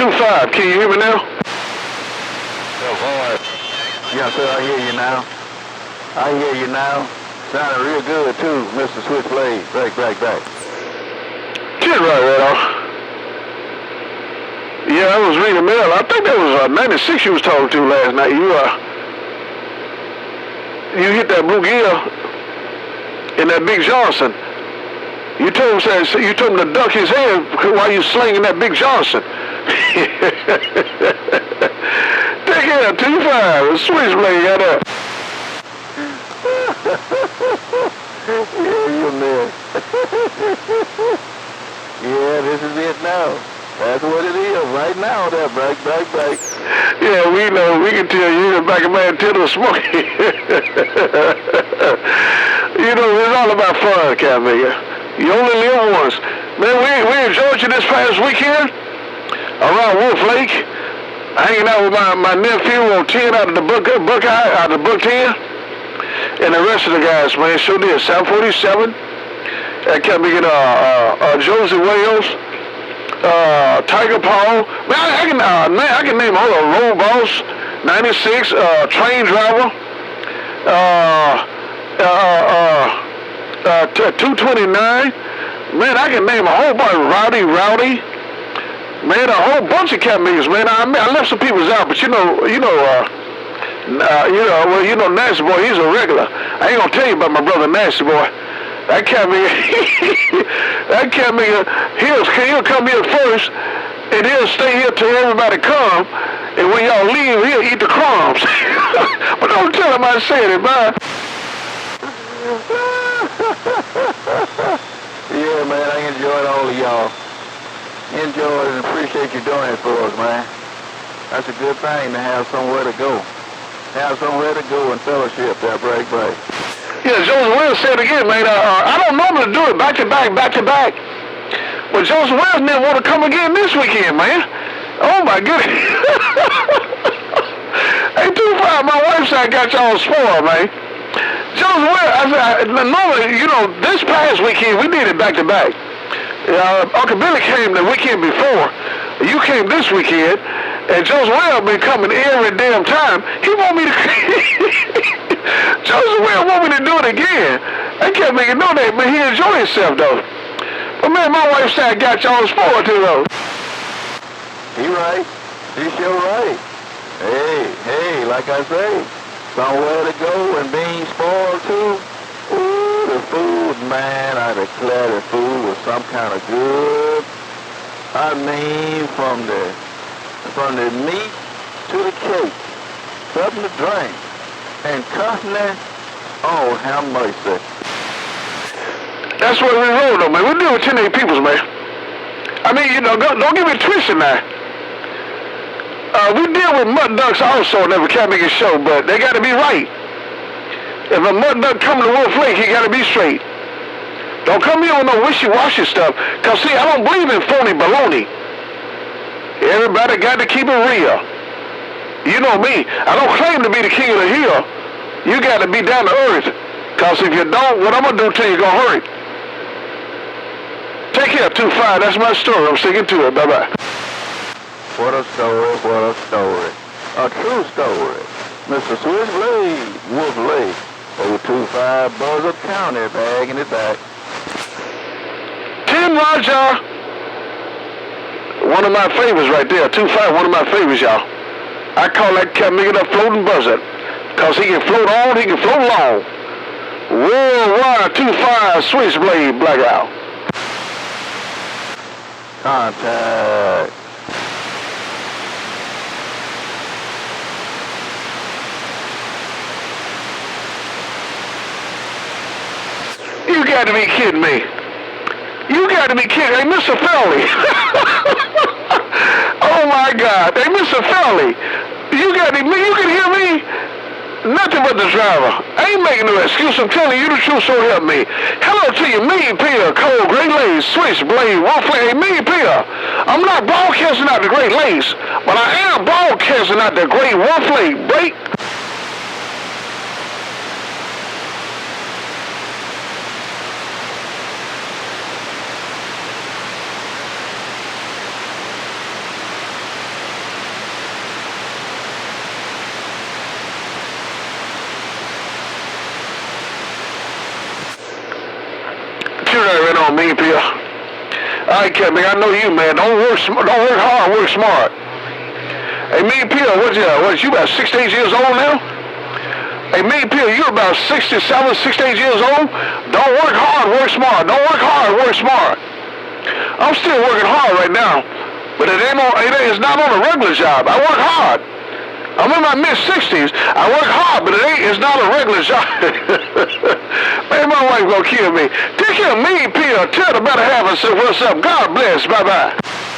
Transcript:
2-5. Can you hear me now? Oh, boy. Yeah, sir, I hear you now. I hear you now. Sounding real good, too, Mr. Switchblade. Back. Get right off. Yeah, I was reading the mail. I think that was 96 you was talking to last night. You hit that blue gear in that Big Johnson. You told him to duck his head while you slinging that Big Johnson. Take care, 2-5. Switchblade got up. Yeah, you man. Yeah, this is it now. That's what it is right now. That break. Yeah, we know. We can tell you in the back of my antenna smoking. You know, it's all about fun, Cavalier. You only live once. Man, we enjoyed you this past weekend around Wolf Lake, hanging out with my nephew on 10 out of the Buckeye, out of the Buck 10, and the rest of the guys, man. Sure did. 747. I kept me getting Josie Wales, Tiger Paul. Man, I can name all of Road Boss, 96, Train Driver, 229. Man, I can name a whole bunch. Rowdy. Man, a whole bunch of cat niggas, man. I left some people's out, but you know, Nasty Boy, he's a regular. I ain't gonna tell you about my brother Nasty Boy. That cat nigga, he'll come here first, and he'll stay here till everybody come, and when y'all leave, he'll eat the crumbs. But don't tell him I said it, man. Yeah, man, I enjoyed all of y'all. Enjoyed and appreciate you doing it for us, man. That's a good thing to have somewhere to go. Have somewhere to go and fellowship that break. Yeah, Joseph Wells said again, man, I don't normally do it back to back. But Joseph Wells didn't want to come again this weekend, man. Oh, my goodness. Hey, 2-5, my wife said I got y'all spoiled, man. Joseph Wells, normally, this past weekend, we did it back to back. Uncle Billy came the weekend before. You came this weekend, and Joseph Wells been coming every damn time. He want me to... Joseph Wells want me to do it again. I can't make it know that, but he enjoy himself, though. But, man, my wife said I got y'all spoiled, too, though. He right. He sure right. Hey, like I say, somewhere to go and being spoiled, too. Ooh, the food, man, I declare the food was some kind of good. I mean, from the meat to the cake, something to drink, and company, oh, have mercy. That's what we rolled on, man. We deal with 10 peoples, man. I mean, don't get me twisted now. We deal with mud ducks also in every Cat-Making show, but they got to be right. If a mud duck come to Wolf Lake, he got to be straight. Don't come here with no wishy-washy stuff, because, see, I don't believe in phony baloney. Everybody got to keep it real. You know me. I don't claim to be the king of the hill. You got to be down to earth, because if you don't, what I'm going to do to you going to hurt. Take care, 2-5. That's my story. I'm sticking to it. Bye-bye. What a story. A true story. Mr. Switchblade Wolf Lake, 025 Buzzard County, bagging it back. Tim Roger. One of my favorites right there. 2-5, one of my favorites, y'all. I call that cat nigga the floating buzzard, because he can float on, he can float long. Worldwide 2-5 Switchblade blackout. Contact. You got to be kidding me. You got to be kidding. Hey, Mr. Felly. Oh, my God. Hey, Mr. Felly. You can hear me? Nothing but the driver. I ain't making no excuse. I'm telling you the truth, so help me. Hello to you, Million Peter, Cold, Great Lakes, Switchblade, Wolf Lake. Hey, Million Peter. I'm not broadcasting out the Great Lakes, but I am broadcasting out the Great Wolf Lake. Break. Mean Peel. All right, Cat Maker, I know you, man. Don't work hard, work smart. Hey, Mean Peel, what you about 68 years old now? Hey, Mean Peel, you about 67, 68 years old? Don't work hard, work smart. Don't work hard, work smart. I'm still working hard right now, but it's not on a regular job. I work hard. I'm in my mid-60s. I work hard, but it's not a regular job. Man, my wife gonna kill me. Take care of Mean Peel. Tell the better half and say what's up. God bless. Bye-bye.